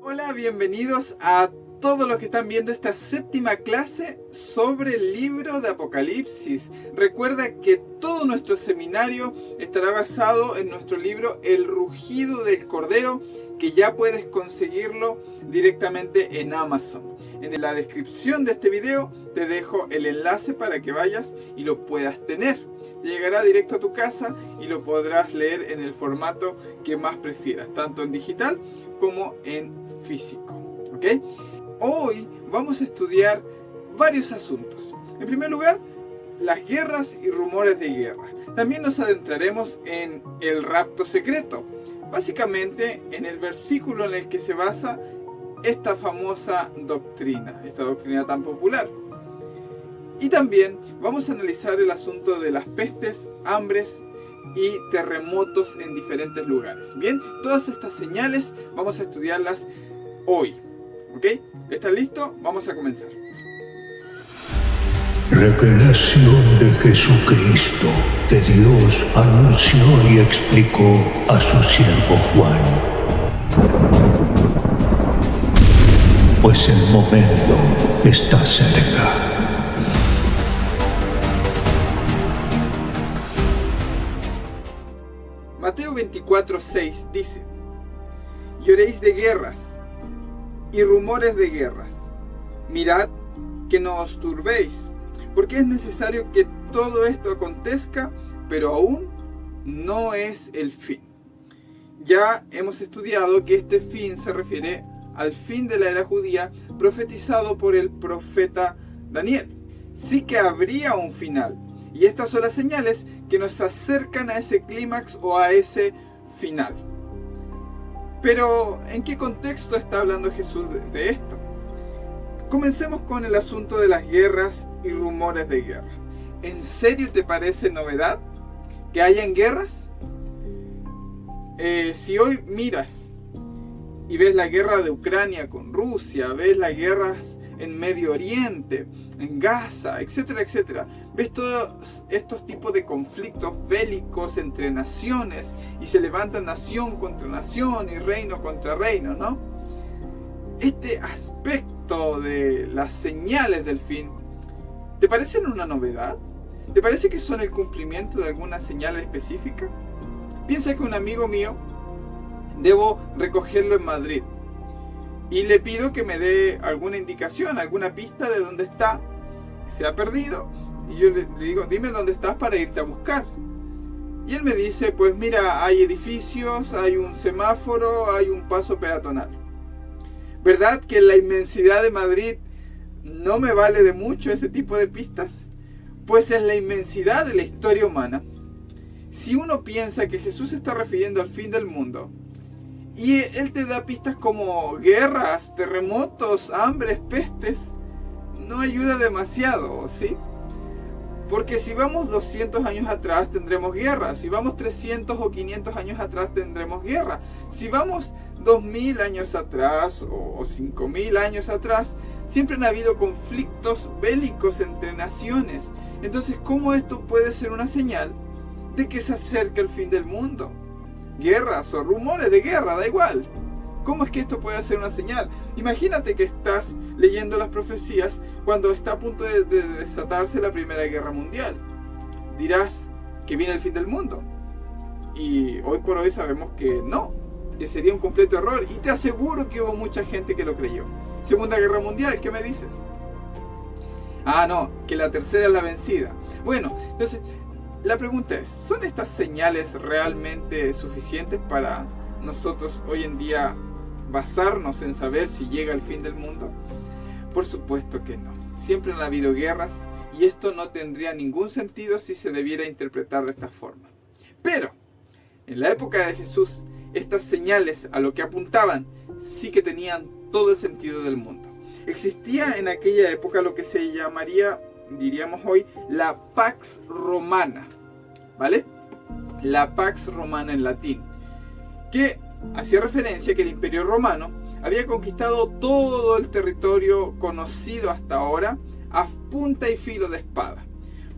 Hola, bienvenidos a todos los que están viendo esta séptima clase sobre el libro de Apocalipsis. Recuerda que todo nuestro seminario estará basado en nuestro libro El rugido del cordero, que ya puedes conseguirlo directamente en Amazon. En la descripción de este video te dejo el enlace para que vayas y lo puedas tener. Te llegará directo a tu casa y lo podrás leer en el formato que más prefieras, tanto en digital como en físico. ¿Ok? Hoy vamos a estudiar varios asuntos. En primer lugar, las guerras y rumores de guerra. También nos adentraremos en el rapto secreto, básicamente en el versículo en el que se basa esta famosa doctrina, esta doctrina tan popular. Y también vamos a analizar el asunto de las pestes, hambres y terremotos en diferentes lugares. Bien, todas estas señales vamos a estudiarlas hoy. ¿Ok? ¿Estás listo? Vamos a comenzar. Revelación de Jesucristo que Dios anunció y explicó a su siervo Juan. Pues el momento está cerca. Mateo 24:6 dice: y oréis de guerras y rumores de guerras. Mirad que no os turbéis, porque es necesario que todo esto acontezca, pero aún no es el fin. Ya hemos estudiado que este fin se refiere al fin de la era judía profetizado por el profeta Daniel. Sí que habría un final, y estas son las señales que nos acercan a ese clímax o a ese final. Pero, ¿en qué contexto está hablando Jesús de esto? Comencemos con el asunto de las guerras y rumores de guerra. ¿En serio te parece novedad que hayan guerras? Si hoy miras y ves la guerra de Ucrania con Rusia, ves las guerras en Medio Oriente, en Gaza, etcétera, etcétera, ves todos estos tipos de conflictos bélicos entre naciones y se levanta nación contra nación y reino contra reino, ¿no? Este aspecto de las señales del fin, ¿te parecen una novedad? ¿Te parece que son el cumplimiento de alguna señal específica? Piensa que un amigo mío debo recogerlo en Madrid y le pido que me dé alguna indicación, alguna pista de dónde está. Se ha perdido y yo le digo: dime dónde estás para irte a buscar. Y él me dice: pues mira, hay edificios, hay un semáforo, hay un paso peatonal. ¿Verdad que en la inmensidad de Madrid no me vale de mucho ese tipo de pistas? Pues en la inmensidad de la historia humana, si uno piensa que Jesús se está refiriendo al fin del mundo y Él te da pistas como guerras, terremotos, hambres, pestes, no ayuda demasiado, ¿sí? Porque si vamos 200 años atrás tendremos guerra, si vamos 300 o 500 años atrás tendremos guerra, si vamos 2000 años atrás o 5000 años atrás, siempre han habido conflictos bélicos entre naciones. Entonces, ¿cómo esto puede ser una señal de que se acerca el fin del mundo? Guerras o rumores de guerra, da igual. ¿Cómo es que esto puede ser una señal? Imagínate que estás leyendo las profecías cuando está a punto de desatarse la Primera Guerra Mundial. Dirás que viene el fin del mundo. Y hoy por hoy sabemos que no, que sería un completo error. Y te aseguro que hubo mucha gente que lo creyó. Segunda Guerra Mundial, ¿qué me dices? Ah, no, que la tercera es la vencida. Bueno, entonces la pregunta es: ¿son estas señales realmente suficientes para nosotros hoy en día basarnos en saber si llega el fin del mundo? Por supuesto que no. Siempre han habido guerras y esto no tendría ningún sentido si se debiera interpretar de esta forma. Pero en la época de Jesús, estas señales a lo que apuntaban sí que tenían todo el sentido del mundo. Existía en aquella época lo que se llamaría, diríamos hoy, la Pax Romana, ¿vale? La Pax Romana en latín, que hacía referencia a que el Imperio Romano había conquistado todo el territorio conocido hasta ahora a punta y filo de espada.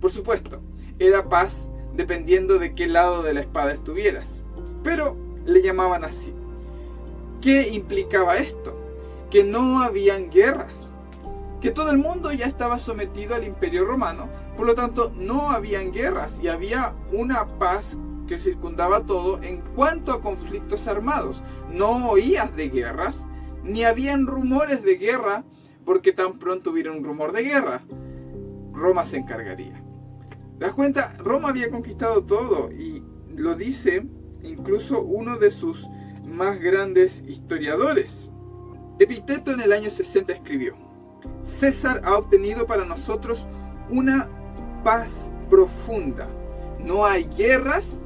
Por supuesto, era paz dependiendo de qué lado de la espada estuvieras, pero le llamaban así. ¿Qué implicaba esto? Que no habían guerras, que todo el mundo ya estaba sometido al Imperio Romano, por lo tanto no habían guerras y había una paz que circundaba todo en cuanto a conflictos armados. No oías de guerras, ni habían rumores de guerra, porque tan pronto hubiera un rumor de guerra, Roma se encargaría. ¿Te das cuenta? Roma había conquistado todo y lo dice incluso uno de sus más grandes historiadores. Epicteto en el año 60 escribió: César ha obtenido para nosotros una paz profunda. No hay guerras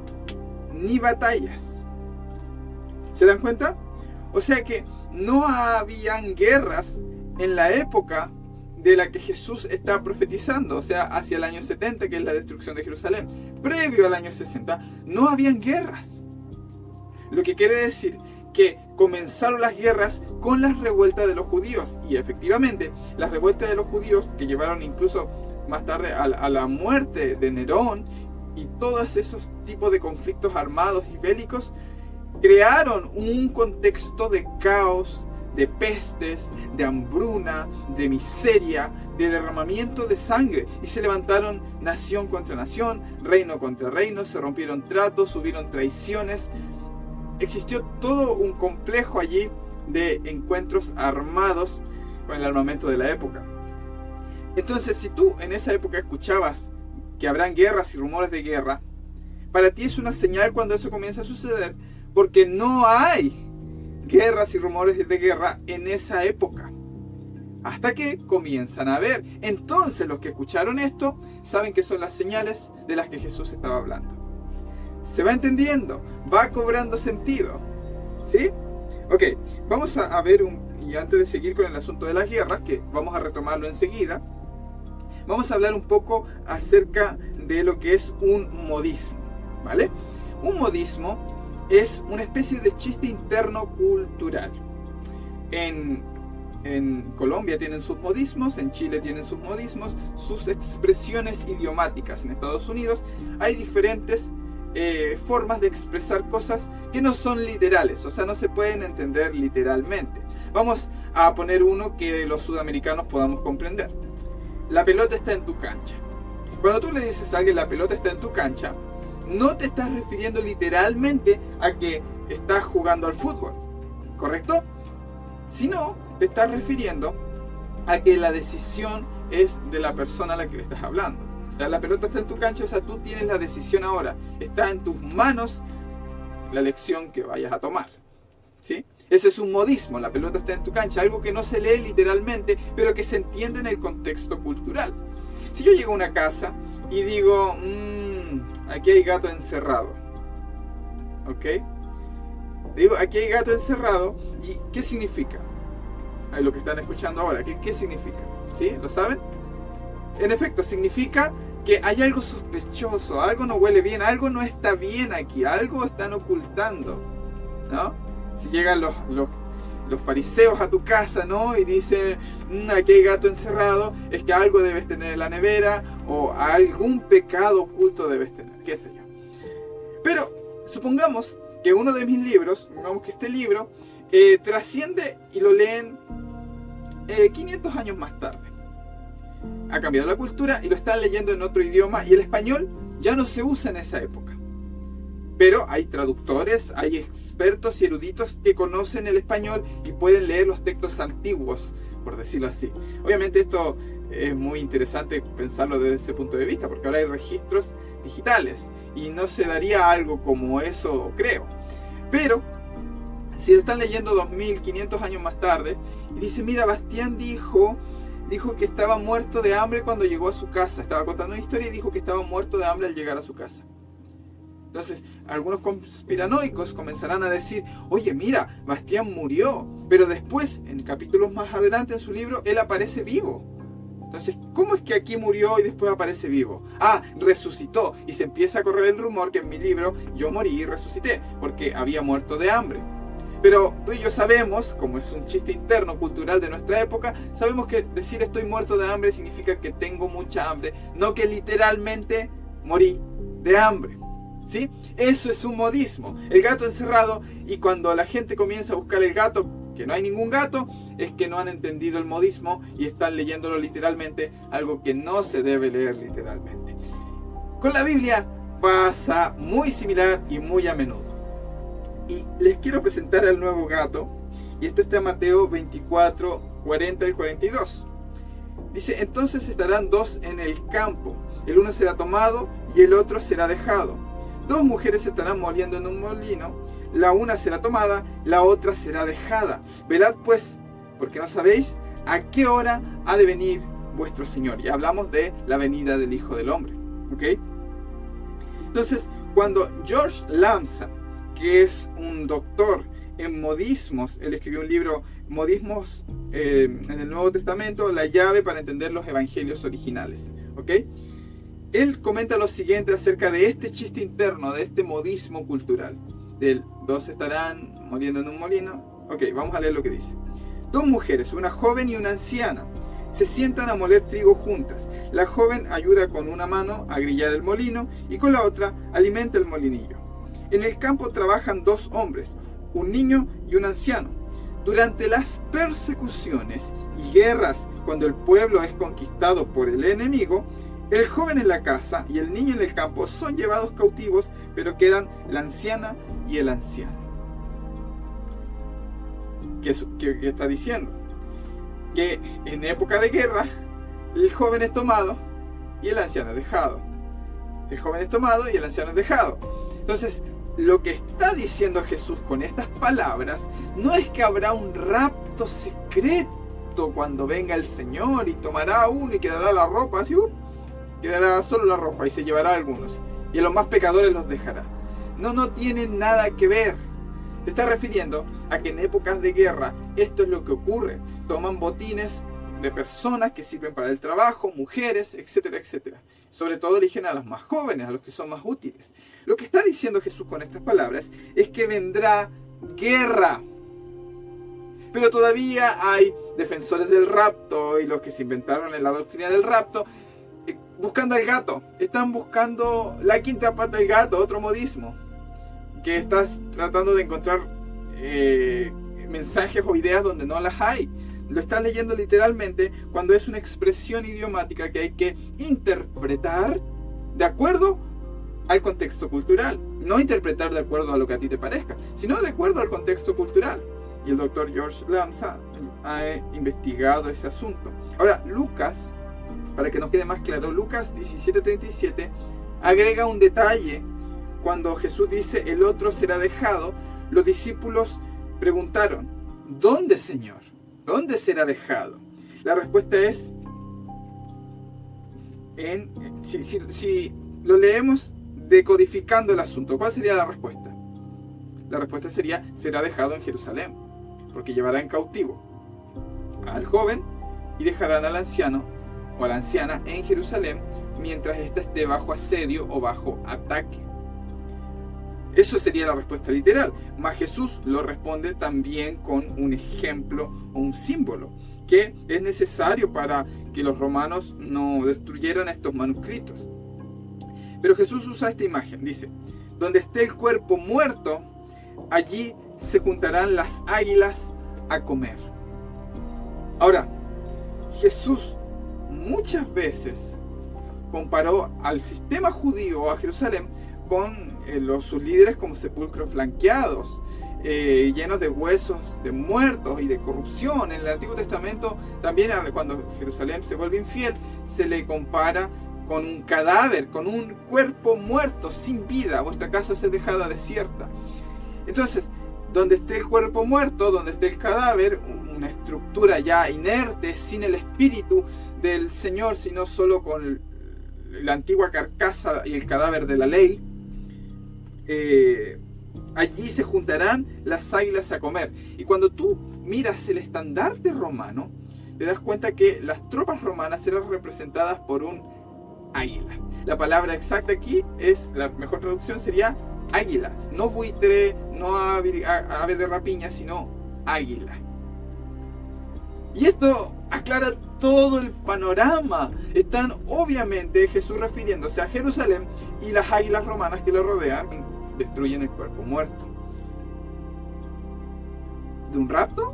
ni batallas. ¿Se dan cuenta? O sea que no habían guerras en la época de la que Jesús está profetizando, o sea, hacia el año 70, que es la destrucción de Jerusalén. Previo al año 60, no habían guerras. Lo que quiere decir que comenzaron las guerras con las revueltas de los judíos. Y efectivamente, las revueltas de los judíos, que llevaron incluso más tarde a la muerte de Nerón, y todos esos tipos de conflictos armados y bélicos, crearon un contexto de caos, de pestes, de hambruna, de miseria, de derramamiento de sangre. Y se levantaron nación contra nación, reino contra reino, se rompieron tratos, hubieron traiciones. Existió todo un complejo allí de encuentros armados con el armamento de la época. Entonces, si tú en esa época escuchabas que habrán guerras y rumores de guerra, para ti es una señal cuando eso comienza a suceder, porque no hay guerras y rumores de guerra en esa época, hasta que comienzan a haber. Entonces los que escucharon esto saben que son las señales de las que Jesús estaba hablando. ¿Se va entendiendo? Va cobrando sentido, ¿sí? Ok, vamos a ver, y antes de seguir con el asunto de las guerras, que vamos a retomarlo enseguida, vamos a hablar un poco acerca de lo que es un modismo, ¿vale? Un modismo es una especie de chiste interno cultural. En Colombia tienen sus modismos, en Chile tienen sus modismos, sus expresiones idiomáticas. En Estados Unidos hay diferentes formas de expresar cosas que no son literales, o sea, no se pueden entender literalmente. Vamos a poner uno que los sudamericanos podamos comprender. La pelota está en tu cancha. Cuando tú le dices a alguien la pelota está en tu cancha, no te estás refiriendo literalmente a que estás jugando al fútbol, ¿correcto? Sino te estás refiriendo a que la decisión es de la persona a la que le estás hablando. La pelota está en tu cancha, o sea, tú tienes la decisión ahora. Está en tus manos la elección que vayas a tomar, ¿sí? Ese es un modismo, la pelota está en tu cancha, algo que no se lee literalmente, pero que se entiende en el contexto cultural. Si yo llego a una casa y digo, aquí hay gato encerrado, ¿ok? Digo, aquí hay gato encerrado, ¿y qué significa? Lo que están escuchando ahora, ¿qué significa? ¿Sí? ¿Lo saben? En efecto, significa que hay algo sospechoso, algo no huele bien, algo no está bien aquí, algo están ocultando, ¿no? Si llegan los fariseos a tu casa, ¿no? Y dicen, aquí hay gato encerrado, es que algo debes tener en la nevera, o algún pecado oculto debes tener, qué sé yo. Pero supongamos que uno de mis libros, supongamos que este libro, trasciende y lo leen 500 años más tarde. Ha cambiado la cultura y lo están leyendo en otro idioma, y el español ya no se usa en esa época. Pero hay traductores, hay expertos y eruditos que conocen el español y pueden leer los textos antiguos, por decirlo así. Obviamente esto es muy interesante pensarlo desde ese punto de vista, porque ahora hay registros digitales y no se daría algo como eso, creo. Pero si lo están leyendo 2500 años más tarde y dice, mira, Bastián dijo que estaba muerto de hambre cuando llegó a su casa. Estaba contando una historia y dijo que estaba muerto de hambre al llegar a su casa. Entonces, algunos conspiranoicos comenzarán a decir, oye, mira, Bastián murió. Pero después, en capítulos más adelante en su libro, él aparece vivo. Entonces, ¿cómo es que aquí murió y después aparece vivo? Ah, resucitó. Y se empieza a correr el rumor que en mi libro yo morí y resucité, porque había muerto de hambre. Pero tú y yo sabemos, como es un chiste interno cultural de nuestra época, sabemos que decir estoy muerto de hambre significa que tengo mucha hambre, no que literalmente morí de hambre. ¿Sí? Eso es un modismo. El gato encerrado, y cuando la gente comienza a buscar el gato, que no hay ningún gato, es que no han entendido el modismo y están leyéndolo literalmente, algo que no se debe leer literalmente. Con la Biblia pasa muy similar y muy a menudo. Y les quiero presentar al nuevo gato, y esto está en Mateo 24, 40 y 42. Dice: entonces estarán dos en el campo, el uno será tomado y el otro será dejado. Dos mujeres estarán moliendo en un molino, la una será tomada, la otra será dejada. Velad pues, porque no sabéis a qué hora ha de venir vuestro Señor. Y hablamos de la venida del Hijo del Hombre. ¿Ok? Entonces, cuando George Lamsa, que es un doctor en modismos, él escribió un libro, Modismos en el Nuevo Testamento, la llave para entender los evangelios originales. ¿Ok? Él comenta lo siguiente acerca de este chiste interno, de este modismo cultural. Del dos estarán moliendo en un molino. Ok, vamos a leer lo que dice. Dos mujeres, una joven y una anciana, se sientan a moler trigo juntas. La joven ayuda con una mano a grillar el molino y con la otra alimenta el molinillo. En el campo trabajan dos hombres, un niño y un anciano. Durante las persecuciones y guerras, cuando el pueblo es conquistado por el enemigo, el joven en la casa y el niño en el campo son llevados cautivos, pero quedan la anciana y el anciano. ¿Qué está diciendo? Que en época de guerra, el joven es tomado y el anciano es dejado. El joven es tomado y el anciano es dejado. Entonces, lo que está diciendo Jesús con estas palabras no es que habrá un rapto secreto cuando venga el Señor y tomará a uno y quedará la ropa así, quedará solo la ropa y se llevará a algunos, y a los más pecadores los dejará. No tiene nada que ver. Se está refiriendo a que en épocas de guerra esto es lo que ocurre. Toman botines de personas que sirven para el trabajo, mujeres, etcétera, etcétera. Sobre todo eligen a los más jóvenes, a los que son más útiles. Lo que está diciendo Jesús con estas palabras es que vendrá guerra. Pero todavía hay defensores del rapto y los que se inventaron en la doctrina del rapto buscando al gato. Están buscando la quinta pata del gato, otro modismo. Que estás tratando de encontrar mensajes o ideas donde no las hay. Lo estás leyendo literalmente cuando es una expresión idiomática que hay que interpretar de acuerdo al contexto cultural. No interpretar de acuerdo a lo que a ti te parezca, sino de acuerdo al contexto cultural. Y el doctor George Lamsa ha investigado ese asunto. Ahora, Lucas, para que nos quede más claro, Lucas 17:37 agrega un detalle. Cuando Jesús dice el otro será dejado, los discípulos preguntaron: ¿dónde, Señor? ¿Dónde será dejado? La respuesta es si lo leemos decodificando el asunto, ¿cuál sería la respuesta? La respuesta sería: será dejado en Jerusalén, porque llevará en cautivo al joven y dejarán al anciano o a la anciana en Jerusalén mientras ésta esté bajo asedio o bajo ataque. Eso sería la respuesta literal. Mas Jesús lo responde también con un ejemplo o un símbolo que es necesario para que los romanos no destruyeran estos manuscritos. Pero Jesús usa esta imagen. Dice: donde esté el cuerpo muerto, allí se juntarán las águilas a comer. Ahora, Jesús muchas veces comparó al sistema judío, a Jerusalén, con sus líderes como sepulcros flanqueados, llenos de huesos de muertos y de corrupción. En el Antiguo Testamento también, cuando Jerusalén se vuelve infiel, se le compara con un cadáver, con un cuerpo muerto, sin vida. Vuestra casa se dejada desierta. Entonces, donde esté el cuerpo muerto, donde esté el cadáver, una estructura ya inerte, sin el espíritu del Señor, sino solo con la antigua carcasa y el cadáver de la ley, allí se juntarán las águilas a comer. Y cuando tú miras el estandarte romano, te das cuenta que las tropas romanas eran representadas por un águila. La palabra exacta aquí es, la mejor traducción sería águila, no buitre, no ave de rapiña, sino águila. Y esto aclara todo el panorama. Están obviamente Jesús refiriéndose a Jerusalén y las águilas romanas que lo rodean destruyen el cuerpo muerto. ¿De un rapto?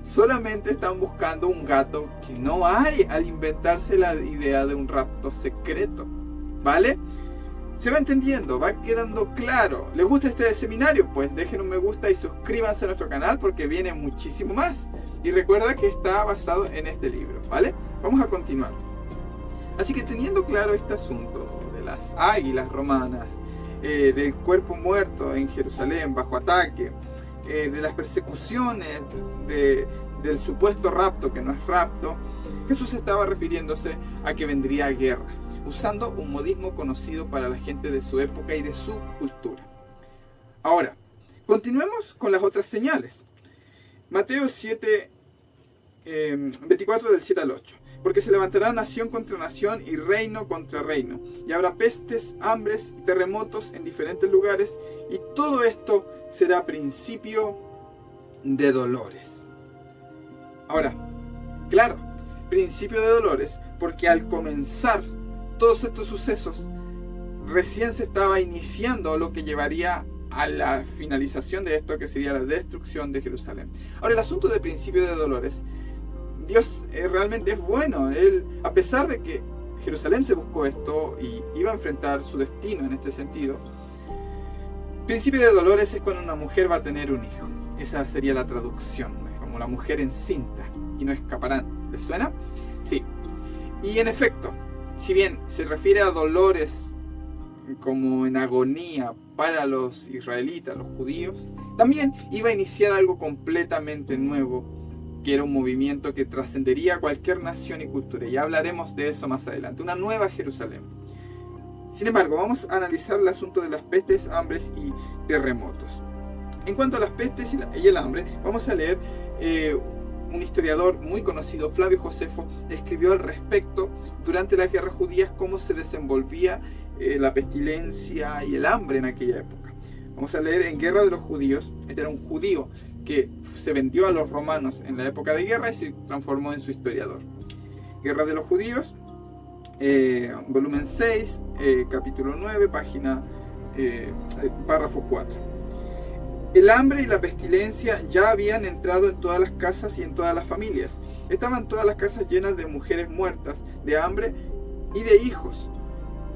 Solamente están buscando un gato que no hay al inventarse la idea de un rapto secreto. ¿Vale? ¿Se va entendiendo? ¿Va quedando claro? ¿Les gusta este seminario? Pues dejen un me gusta y suscríbanse a nuestro canal porque viene muchísimo más. Y recuerda que está basado en este libro, ¿vale? Vamos a continuar. Así que teniendo claro este asunto de las águilas romanas, del cuerpo muerto en Jerusalén bajo ataque, de las persecuciones, del supuesto rapto que no es rapto, Jesús estaba refiriéndose a que vendría guerra, usando un modismo conocido para la gente de su época y de su cultura. Ahora, continuemos con las otras señales. Mateo 7, 24 del 7 al 8. Porque se levantará nación contra nación y reino contra reino, y habrá pestes, hambres y terremotos en diferentes lugares, y todo esto será principio de dolores. Ahora, claro, principio de dolores, porque al comenzar todos estos sucesos, recién se estaba iniciando lo que llevaría a la finalización de esto, que sería la destrucción de Jerusalén. Ahora, el asunto de principio de dolores, Dios realmente es bueno. Él, a pesar de que Jerusalén se buscó esto y iba a enfrentar su destino en este sentido, principio de dolores es cuando una mujer va a tener un hijo. Esa sería la traducción, es como la mujer encinta y no escaparán. ¿Les suena? Sí. Y en efecto, si bien se refiere a dolores como en agonía para los israelitas, los judíos, también iba a iniciar algo completamente nuevo, que era un movimiento que trascendería cualquier nación y cultura. Ya hablaremos de eso más adelante. Una nueva Jerusalén. Sin embargo, vamos a analizar el asunto de las pestes, hambres y terremotos. En cuanto a las pestes y el hambre, vamos a leer un historiador muy conocido, Flavio Josefo, escribió al respecto durante las guerras judías cómo se desenvolvía la pestilencia y el hambre en aquella época. Vamos a leer en Guerra de los Judíos. Este era un judío que se vendió a los romanos en la época de guerra y se transformó en su historiador. Guerra de los Judíos, volumen 6, capítulo 9, página, párrafo 4. El hambre y la pestilencia ya habían entrado en todas las casas y en todas las familias. Estaban todas las casas llenas de mujeres muertas, de hambre y de hijos,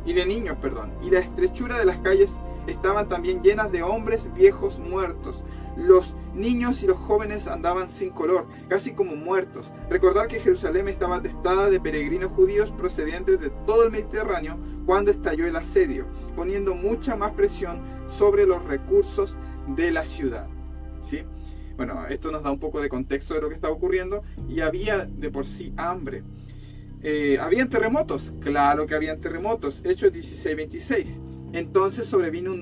y de niños, y la estrechura de las calles estaban también llenas de hombres viejos muertos. Los niños y los jóvenes andaban sin color, casi como muertos. Recordar que Jerusalén estaba atestada de peregrinos judíos procedentes de todo el Mediterráneo cuando estalló el asedio, poniendo mucha más presión sobre los recursos de la ciudad. ¿Sí? Bueno, esto nos da un poco de contexto de lo que estaba ocurriendo, y había de por sí hambre. ¿Habían terremotos? Claro que habían terremotos. Hechos 16:26. Entonces sobrevino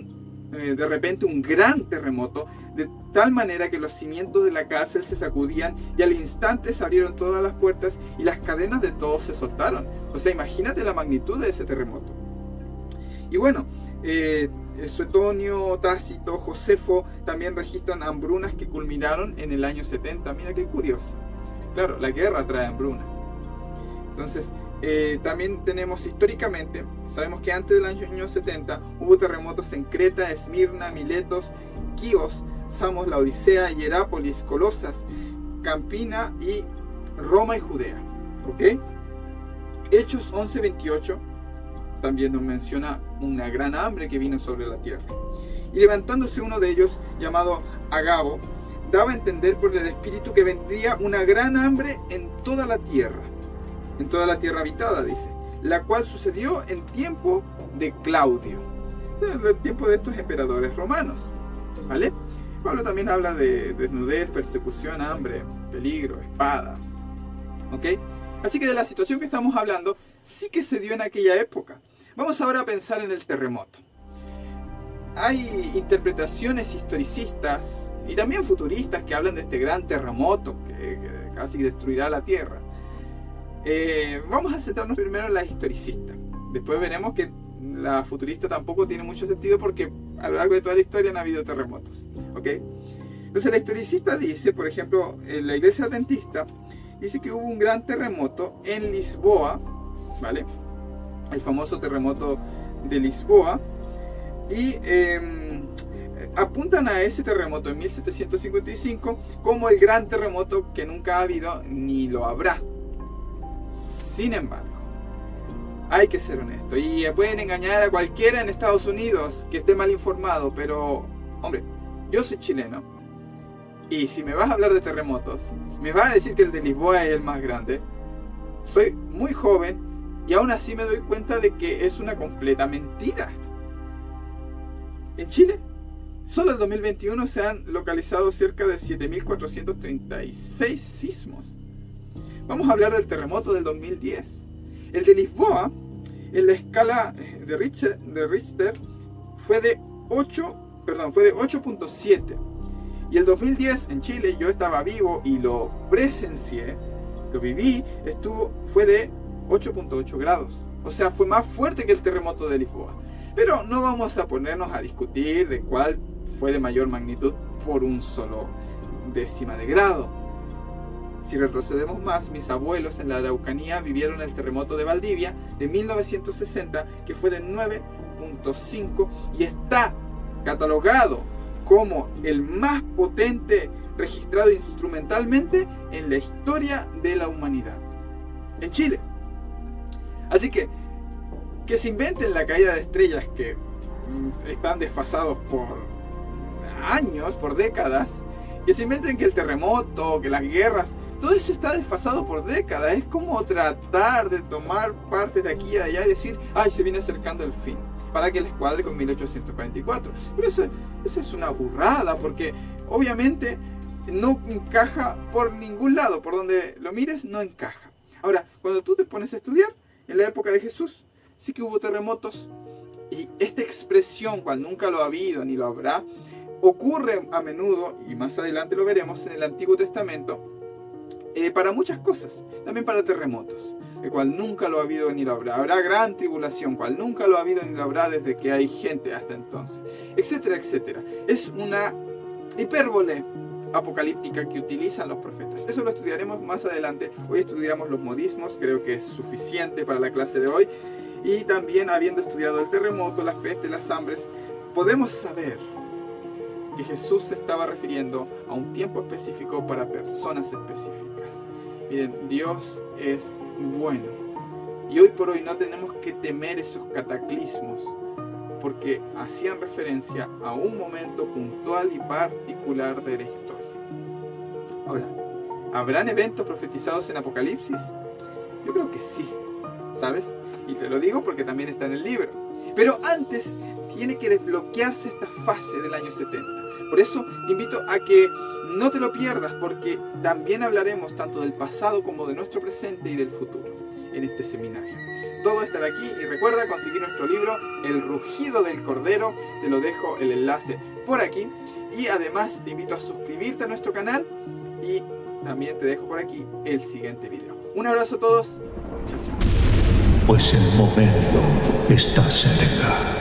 de repente un gran terremoto, de tal manera que los cimientos de la cárcel se sacudían y al instante se abrieron todas las puertas y las cadenas de todos se soltaron. O sea, imagínate la magnitud de ese terremoto. Y bueno, Suetonio, Tácito, Josefo también registran hambrunas que culminaron en el año 70. Mira qué curioso. Claro, la guerra trae hambruna. Entonces, también tenemos históricamente, sabemos que antes del año 70 hubo terremotos en Creta, Esmirna, Miletos, Quíos, Samos, la Odisea, Hierápolis, Colosas, Campina y Roma y Judea. ¿Ok? Hechos 11:28 también nos menciona una gran hambre que vino sobre la tierra. Y levantándose uno de ellos, llamado Agabo, daba a entender por el Espíritu que vendría una gran hambre en toda la tierra habitada, dice, la cual sucedió en tiempo de Claudio, en el tiempo de estos emperadores romanos. ¿Vale? Pablo también habla de desnudez, persecución, hambre, peligro, espada. ¿Ok? Así que de la situación que estamos hablando, sí que se dio en aquella época. Vamos ahora a pensar en el terremoto. Hay interpretaciones historicistas y también futuristas que hablan de este gran terremoto que casi destruirá la tierra. Vamos a centrarnos primero en la historicista. Después veremos que la futurista tampoco tiene mucho sentido porque a lo largo de toda la historia han habido terremotos. ¿Ok? Entonces la historicista dice, por ejemplo, en la iglesia adventista dice que hubo un gran terremoto en Lisboa, ¿vale? El famoso terremoto de Lisboa. Y apuntan a ese terremoto en 1755 como el gran terremoto que nunca ha habido ni lo habrá. Sin embargo, hay que ser honesto, y pueden engañar a cualquiera en Estados Unidos que esté mal informado, pero, hombre, yo soy chileno, y si me vas a hablar de terremotos, me vas a decir que el de Lisboa es el más grande. Soy muy joven, y aún así me doy cuenta de que es una completa mentira. En Chile, solo en 2021 se han localizado cerca de 7.436 sismos. Vamos a hablar del terremoto del 2010. El de Lisboa, en la escala de Richter, fue de 8.7. Y el 2010 en Chile, yo estaba vivo y lo presencié, lo viví, fue de 8.8 grados. O sea, fue más fuerte que el terremoto de Lisboa. Pero no vamos a ponernos a discutir de cuál fue de mayor magnitud por un solo décima de grado. Si retrocedemos más, mis abuelos en la Araucanía vivieron el terremoto de Valdivia de 1960, que fue de 9.5 y está catalogado como el más potente registrado instrumentalmente en la historia de la humanidad en Chile. Así que se inventen la caída de estrellas, que están desfasados por años, por décadas, que se inventen que el terremoto, que las guerras, todo eso está desfasado por décadas. Es como tratar de tomar partes de aquí y de allá y decir, ay, se viene acercando el fin, para que les cuadre con 1844. Pero eso es una burrada, porque obviamente no encaja por ningún lado, por donde lo mires no encaja. Ahora, cuando tú te pones a estudiar, en la época de Jesús, sí que hubo terremotos, y esta expresión, cual nunca lo ha habido ni lo habrá, ocurre a menudo, y más adelante lo veremos en el Antiguo Testamento, para muchas cosas, también para terremotos, el cual nunca lo ha habido ni lo habrá. Habrá gran tribulación, cual nunca lo ha habido ni lo habrá desde que hay gente hasta entonces, etcétera, etcétera. Es una hipérbole apocalíptica que utilizan los profetas. Eso lo estudiaremos más adelante. Hoy estudiamos los modismos, creo que es suficiente para la clase de hoy. Y también, habiendo estudiado el terremoto, las pestes, las hambres, podemos saber que Jesús se estaba refiriendo a un tiempo específico para personas específicas. Miren, Dios es bueno. Y hoy por hoy no tenemos que temer esos cataclismos, porque hacían referencia a un momento puntual y particular de la historia. Ahora, ¿habrán eventos profetizados en Apocalipsis? Yo creo que sí, ¿sabes? Y te lo digo porque también está en el libro. Pero antes tiene que desbloquearse esta fase del año 70. Por eso te invito a que no te lo pierdas, porque también hablaremos tanto del pasado como de nuestro presente y del futuro en este seminario. Todo estará aquí, y recuerda conseguir nuestro libro El rugido del cordero. Te lo dejo el enlace por aquí, y además te invito a suscribirte a nuestro canal, y también te dejo por aquí el siguiente video. Un abrazo a todos. Chao, chao. Pues el momento está cerca.